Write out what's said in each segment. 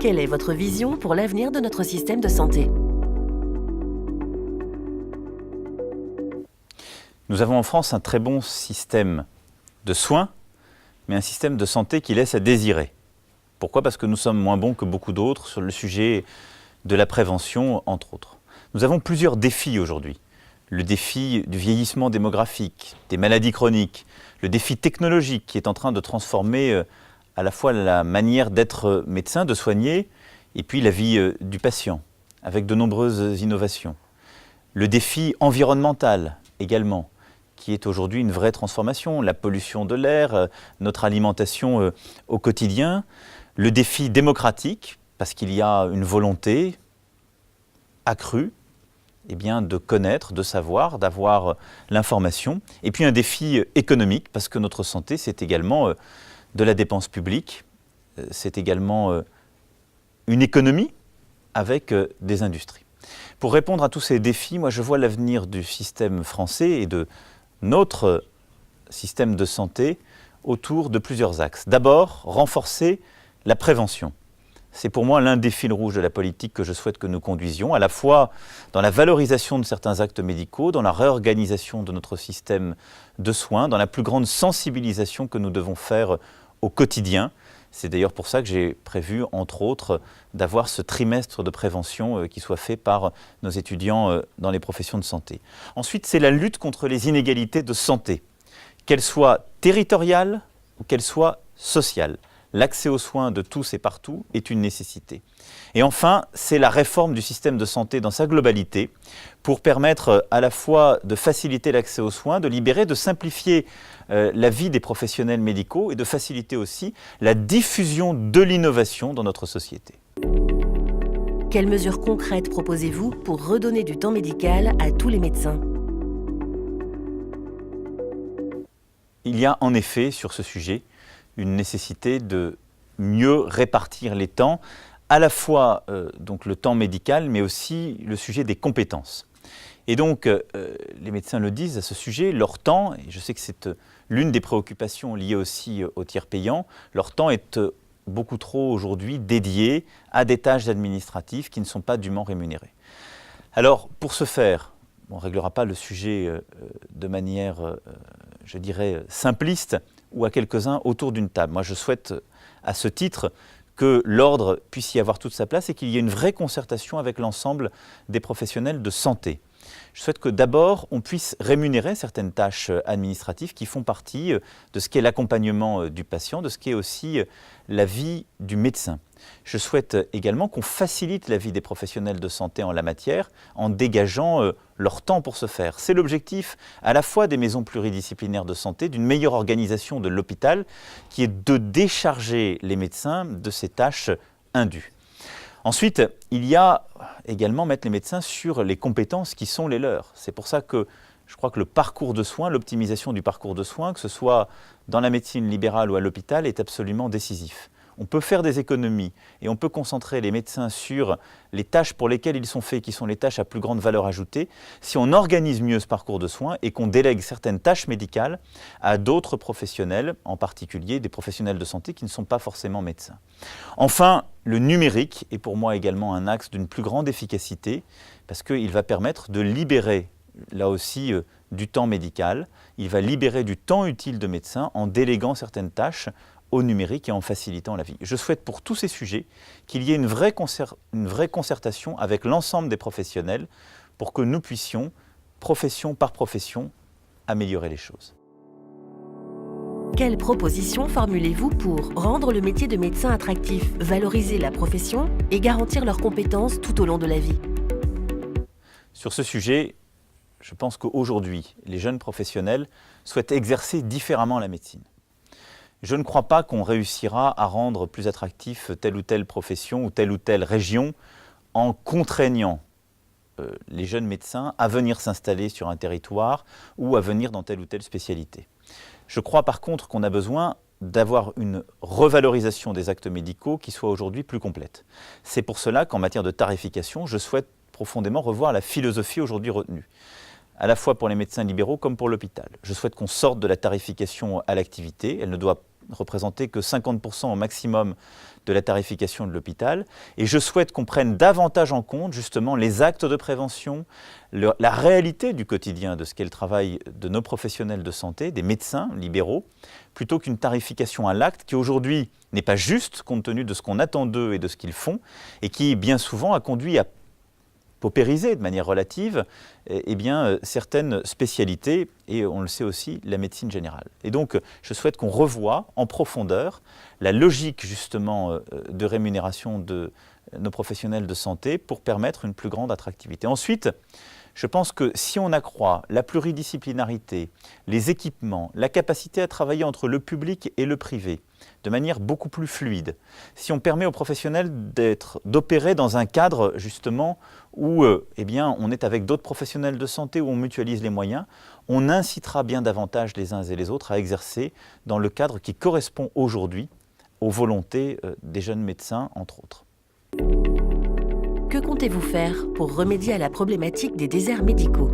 Quelle est votre vision pour l'avenir de notre système de santé ? Nous avons en France un très bon système de soins, mais un système de santé qui laisse à désirer. Pourquoi ? Parce que nous sommes moins bons que beaucoup d'autres sur le sujet de la prévention, entre autres. Nous avons plusieurs défis aujourd'hui. Le défi du vieillissement démographique, des maladies chroniques, le défi technologique qui est en train de transformer à la fois la manière d'être médecin, de soigner, et puis la vie du patient, avec de nombreuses innovations. Le défi environnemental également, qui est aujourd'hui une vraie transformation, la pollution de l'air, notre alimentation au quotidien. Le défi démocratique, parce qu'il y a une volonté accrue de connaître, de savoir, d'avoir l'information. Et puis un défi économique, parce que notre santé, c'est également de la dépense publique, c'est également une économie avec des industries. Pour répondre à tous ces défis, moi je vois l'avenir du système français et de notre système de santé autour de plusieurs axes. D'abord, renforcer la prévention. C'est pour moi l'un des fils rouges de la politique que je souhaite que nous conduisions, à la fois dans la valorisation de certains actes médicaux, dans la réorganisation de notre système de soins, dans la plus grande sensibilisation que nous devons faire au quotidien. C'est d'ailleurs pour ça que j'ai prévu, entre autres, d'avoir ce trimestre de prévention qui soit fait par nos étudiants dans les professions de santé. Ensuite, c'est la lutte contre les inégalités de santé, qu'elles soient territoriales ou qu'elles soient sociales. L'accès aux soins de tous et partout est une nécessité. Et enfin, c'est la réforme du système de santé dans sa globalité pour permettre à la fois de faciliter l'accès aux soins, de libérer, de simplifier la vie des professionnels médicaux et de faciliter aussi la diffusion de l'innovation dans notre société. Quelles mesures concrètes proposez-vous pour redonner du temps médical à tous les médecins ? Il y a en effet sur ce sujet une nécessité de mieux répartir les temps, à la fois donc le temps médical, mais aussi le sujet des compétences. Et donc, les médecins le disent à ce sujet, leur temps, et je sais que c'est l'une des préoccupations liées aussi au tiers payant, leur temps est beaucoup trop aujourd'hui dédié à des tâches administratives qui ne sont pas dûment rémunérées. Alors, pour ce faire, on ne réglera pas le sujet de manière, je dirais, simpliste, ou à quelques-uns autour d'une table. Moi, je souhaite, à ce titre, que l'ordre puisse y avoir toute sa place et qu'il y ait une vraie concertation avec l'ensemble des professionnels de santé. Je souhaite que d'abord, on puisse rémunérer certaines tâches administratives qui font partie de ce qu'est l'accompagnement du patient, de ce qu'est aussi la vie du médecin. Je souhaite également qu'on facilite la vie des professionnels de santé en la matière en dégageant leur temps pour ce faire. C'est l'objectif à la fois des maisons pluridisciplinaires de santé, d'une meilleure organisation de l'hôpital, qui est de décharger les médecins de ces tâches indues. Ensuite, il y a également mettre les médecins sur les compétences qui sont les leurs. C'est pour ça que je crois que le parcours de soins, l'optimisation du parcours de soins, que ce soit dans la médecine libérale ou à l'hôpital, est absolument décisif. On peut faire des économies et on peut concentrer les médecins sur les tâches pour lesquelles ils sont faits, qui sont les tâches à plus grande valeur ajoutée, si on organise mieux ce parcours de soins et qu'on délègue certaines tâches médicales à d'autres professionnels, en particulier des professionnels de santé qui ne sont pas forcément médecins. Enfin, le numérique est pour moi également un axe d'une plus grande efficacité parce qu'il va permettre de libérer, là aussi, du temps médical. Il va libérer du temps utile de médecins en déléguant certaines tâches au numérique et en facilitant la vie. Je souhaite pour tous ces sujets qu'il y ait une vraie concertation avec l'ensemble des professionnels pour que nous puissions, profession par profession, améliorer les choses. Quelles propositions formulez-vous pour rendre le métier de médecin attractif, valoriser la profession et garantir leurs compétences tout au long de la vie ? Sur ce sujet, je pense qu'aujourd'hui, les jeunes professionnels souhaitent exercer différemment la médecine. Je ne crois pas qu'on réussira à rendre plus attractif telle ou telle profession ou telle région en contraignant les jeunes médecins à venir s'installer sur un territoire ou à venir dans telle ou telle spécialité. Je crois par contre qu'on a besoin d'avoir une revalorisation des actes médicaux qui soit aujourd'hui plus complète. C'est pour cela qu'en matière de tarification, je souhaite profondément revoir la philosophie aujourd'hui retenue, à la fois pour les médecins libéraux comme pour l'hôpital. Je souhaite qu'on sorte de la tarification à l'activité. Elle ne doit représenter que 50% au maximum de la tarification de l'hôpital. Et je souhaite qu'on prenne davantage en compte justement les actes de prévention, la réalité du quotidien de ce qu'est le travail de nos professionnels de santé, des médecins libéraux, plutôt qu'une tarification à l'acte qui aujourd'hui n'est pas juste compte tenu de ce qu'on attend d'eux et de ce qu'ils font, et qui bien souvent a conduit à paupériser de manière relative certaines spécialités, et on le sait aussi, la médecine générale. Et donc, je souhaite qu'on revoie en profondeur la logique justement de rémunération de nos professionnels de santé pour permettre une plus grande attractivité. Ensuite, je pense que si on accroît la pluridisciplinarité, les équipements, la capacité à travailler entre le public et le privé de manière beaucoup plus fluide, si on permet aux professionnels d'opérer dans un cadre justement où on est avec d'autres professionnels de santé, où on mutualise les moyens, on incitera bien davantage les uns et les autres à exercer dans le cadre qui correspond aujourd'hui aux volontés des jeunes médecins, entre autres. Que comptez-vous faire pour remédier à la problématique des déserts médicaux ?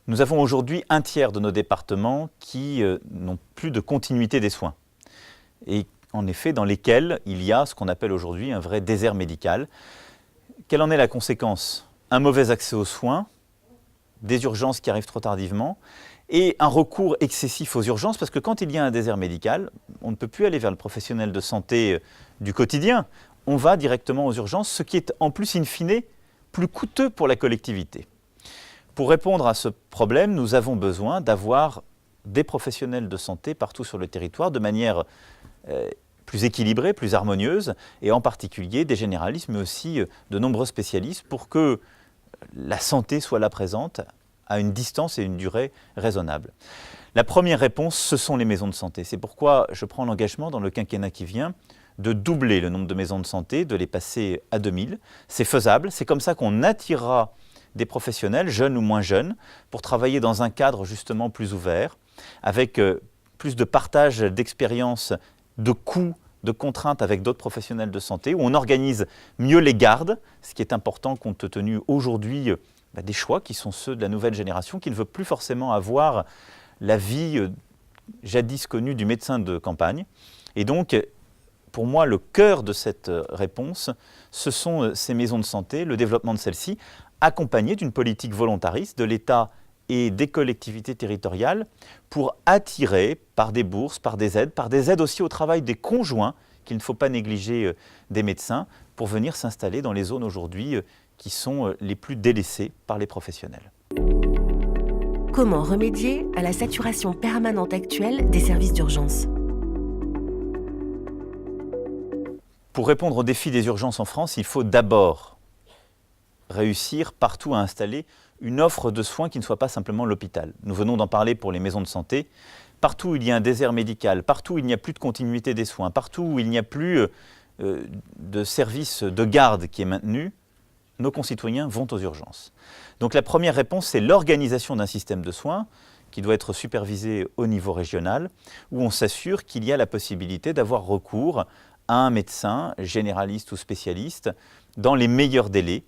Nous avons aujourd'hui un tiers de nos départements qui n'ont plus de continuité des soins. Et en effet, dans lesquels il y a ce qu'on appelle aujourd'hui un vrai désert médical. Quelle en est la conséquence ? Un mauvais accès aux soins, des urgences qui arrivent trop tardivement, et un recours excessif aux urgences, parce que quand il y a un désert médical, on ne peut plus aller vers le professionnel de santé du quotidien. On va directement aux urgences, ce qui est en plus, in fine, plus coûteux pour la collectivité. Pour répondre à ce problème, nous avons besoin d'avoir des professionnels de santé partout sur le territoire de manière plus équilibrée, plus harmonieuse, et en particulier des généralistes, mais aussi de nombreux spécialistes pour que la santé soit là présente à une distance et une durée raisonnable. La première réponse, ce sont les maisons de santé. C'est pourquoi je prends l'engagement dans le quinquennat qui vient de doubler le nombre de maisons de santé, de les passer à 2000. C'est faisable, c'est comme ça qu'on attirera des professionnels, jeunes ou moins jeunes, pour travailler dans un cadre justement plus ouvert, avec plus de partage d'expériences, de coûts, de contraintes avec d'autres professionnels de santé, où on organise mieux les gardes, ce qui est important compte tenu aujourd'hui des choix qui sont ceux de la nouvelle génération, qui ne veut plus forcément avoir la vie jadis connue du médecin de campagne. Et donc, pour moi, le cœur de cette réponse, ce sont ces maisons de santé, le développement de celles-ci, accompagnées d'une politique volontariste de l'État et des collectivités territoriales pour attirer par des bourses, par des aides aussi au travail des conjoints, qu'il ne faut pas négliger des médecins, pour venir s'installer dans les zones aujourd'hui qui sont les plus délaissées par les professionnels. Comment remédier à la saturation permanente actuelle des services d'urgence ? Pour répondre aux défis des urgences en France, il faut d'abord réussir partout à installer une offre de soins qui ne soit pas simplement l'hôpital. Nous venons d'en parler pour les maisons de santé. Partout où il y a un désert médical, partout où il n'y a plus de continuité des soins, partout où il n'y a plus de service de garde qui est maintenu, nos concitoyens vont aux urgences. Donc la première réponse, c'est l'organisation d'un système de soins qui doit être supervisé au niveau régional, où on s'assure qu'il y a la possibilité d'avoir recours à un médecin, généraliste ou spécialiste, dans les meilleurs délais,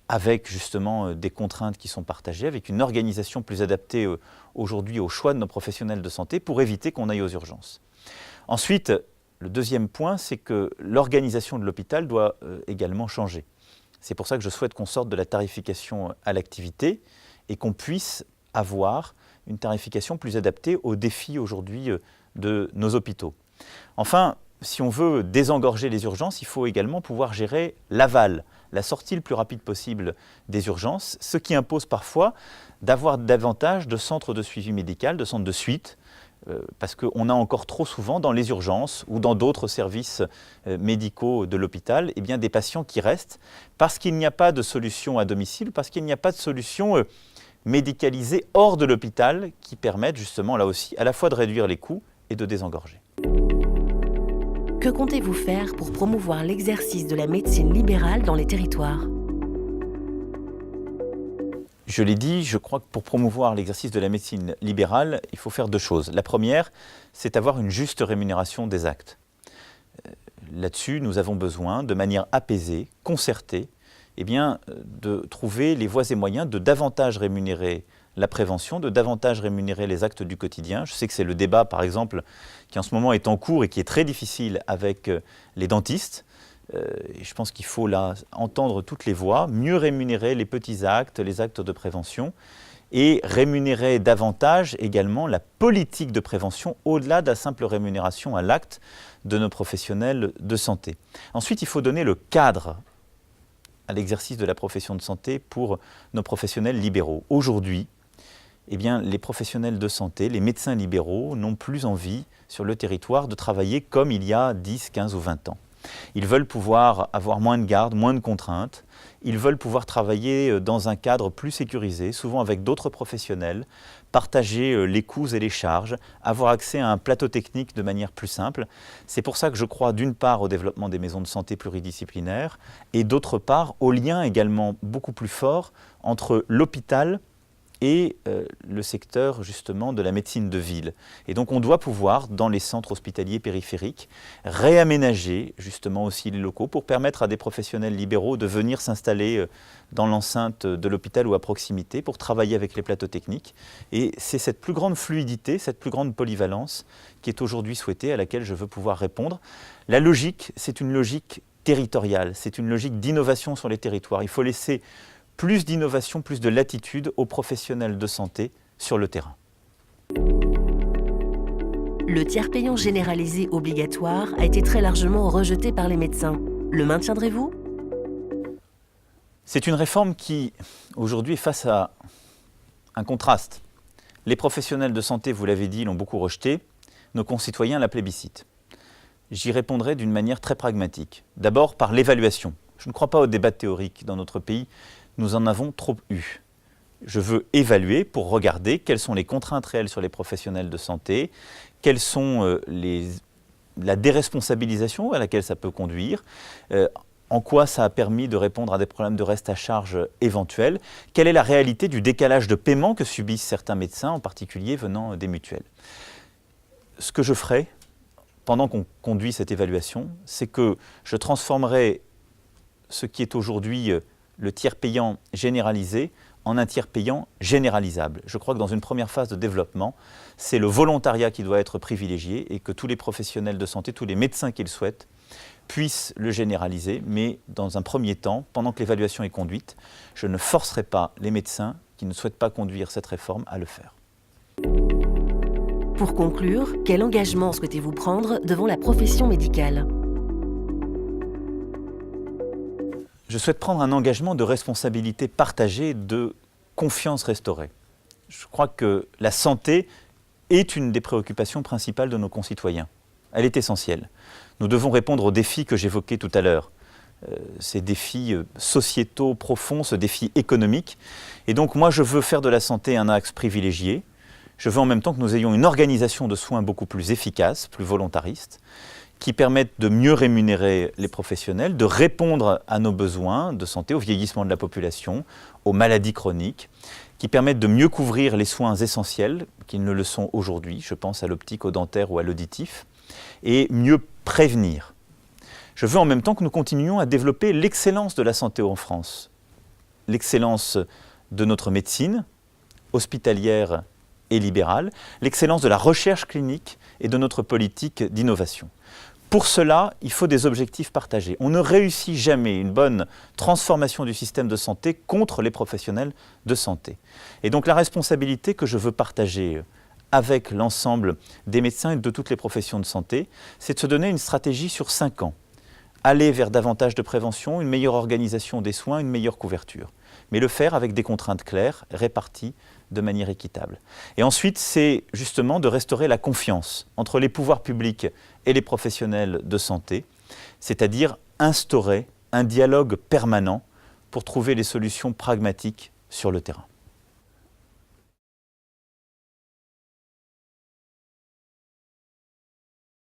avec justement des contraintes qui sont partagées, avec une organisation plus adaptée aujourd'hui au choix de nos professionnels de santé pour éviter qu'on aille aux urgences. Ensuite, le deuxième point, c'est que l'organisation de l'hôpital doit également changer. C'est pour ça que je souhaite qu'on sorte de la tarification à l'activité et qu'on puisse avoir une tarification plus adaptée aux défis aujourd'hui de nos hôpitaux. Enfin, si on veut désengorger les urgences, il faut également pouvoir gérer l'aval, la sortie le plus rapide possible des urgences, ce qui impose parfois d'avoir davantage de centres de suivi médical, de centres de suite, parce qu'on a encore trop souvent dans les urgences ou dans d'autres services médicaux de l'hôpital des patients qui restent parce qu'il n'y a pas de solution à domicile, parce qu'il n'y a pas de solution médicalisée hors de l'hôpital qui permettent justement là aussi à la fois de réduire les coûts et de désengorger. Que comptez-vous faire pour promouvoir l'exercice de la médecine libérale dans les territoires ? Je l'ai dit, je crois que pour promouvoir l'exercice de la médecine libérale, il faut faire deux choses. La première, c'est avoir une juste rémunération des actes. Là-dessus, nous avons besoin, de manière apaisée, concertée, de trouver les voies et moyens de davantage rémunérer la prévention, de davantage rémunérer les actes du quotidien. Je sais que c'est le débat, par exemple, qui en ce moment est en cours et qui est très difficile avec les dentistes. Et je pense qu'il faut là entendre toutes les voix, mieux rémunérer les petits actes, les actes de prévention, et rémunérer davantage également la politique de prévention au-delà de la simple rémunération à l'acte de nos professionnels de santé. Ensuite, il faut donner le cadre à l'exercice de la profession de santé pour nos professionnels libéraux. Aujourd'hui, eh bien, les professionnels de santé, les médecins libéraux n'ont plus envie sur le territoire de travailler comme il y a 10, 15 ou 20 ans. Ils veulent pouvoir avoir moins de gardes, moins de contraintes. Ils veulent pouvoir travailler dans un cadre plus sécurisé, souvent avec d'autres professionnels, partager les coûts et les charges, avoir accès à un plateau technique de manière plus simple. C'est pour ça que je crois d'une part au développement des maisons de santé pluridisciplinaires et d'autre part au lien également beaucoup plus fort entre l'hôpital et le secteur justement de la médecine de ville. Et donc on doit pouvoir, dans les centres hospitaliers périphériques, réaménager justement aussi les locaux pour permettre à des professionnels libéraux de venir s'installer dans l'enceinte de l'hôpital ou à proximité pour travailler avec les plateaux techniques. Et c'est cette plus grande fluidité, cette plus grande polyvalence qui est aujourd'hui souhaitée, à laquelle je veux pouvoir répondre. La logique, c'est une logique territoriale, c'est une logique d'innovation sur les territoires. Il faut laisser plus d'innovation, plus de latitude aux professionnels de santé sur le terrain. Le tiers payant généralisé obligatoire a été très largement rejeté par les médecins. Le maintiendrez-vous ? C'est une réforme qui, aujourd'hui, est face à un contraste. Les professionnels de santé, vous l'avez dit, l'ont beaucoup rejeté. Nos concitoyens la plébiscitent. J'y répondrai d'une manière très pragmatique. D'abord par l'évaluation. Je ne crois pas au débat théorique dans notre pays. Nous en avons trop eu. Je veux évaluer pour regarder quelles sont les contraintes réelles sur les professionnels de santé, quelles sont la déresponsabilisation à laquelle ça peut conduire, en quoi ça a permis de répondre à des problèmes de reste à charge éventuels, quelle est la réalité du décalage de paiement que subissent certains médecins, en particulier venant des mutuelles. Ce que je ferai pendant qu'on conduit cette évaluation, c'est que je transformerai ce qui est aujourd'hui le tiers payant généralisé en un tiers payant généralisable. Je crois que dans une première phase de développement, c'est le volontariat qui doit être privilégié et que tous les professionnels de santé, tous les médecins qui le souhaitent, puissent le généraliser. Mais dans un premier temps, pendant que l'évaluation est conduite, je ne forcerai pas les médecins qui ne souhaitent pas conduire cette réforme à le faire. Pour conclure, quel engagement souhaitez-vous prendre devant la profession médicale ? Je souhaite prendre un engagement de responsabilité partagée, de confiance restaurée. Je crois que la santé est une des préoccupations principales de nos concitoyens. Elle est essentielle. Nous devons répondre aux défis que j'évoquais tout à l'heure. Ces défis sociétaux profonds, ce défi économique. Et donc moi, je veux faire de la santé un axe privilégié. Je veux en même temps que nous ayons une organisation de soins beaucoup plus efficace, plus volontariste, qui permettent de mieux rémunérer les professionnels, de répondre à nos besoins de santé, au vieillissement de la population, aux maladies chroniques, qui permettent de mieux couvrir les soins essentiels, qui ne le sont aujourd'hui, je pense à l'optique, au dentaire ou à l'auditif, et mieux prévenir. Je veux en même temps que nous continuions à développer l'excellence de la santé en France, l'excellence de notre médecine, hospitalière et libérale, l'excellence de la recherche clinique et de notre politique d'innovation. Pour cela, il faut des objectifs partagés. On ne réussit jamais une bonne transformation du système de santé contre les professionnels de santé. Et donc la responsabilité que je veux partager avec l'ensemble des médecins et de toutes les professions de santé, c'est de se donner une stratégie sur 5 ans. Aller vers davantage de prévention, une meilleure organisation des soins, une meilleure couverture. Mais le faire avec des contraintes claires, réparties de manière équitable. Et ensuite, c'est justement de restaurer la confiance entre les pouvoirs publics et les professionnels de santé, c'est-à-dire instaurer un dialogue permanent pour trouver les solutions pragmatiques sur le terrain.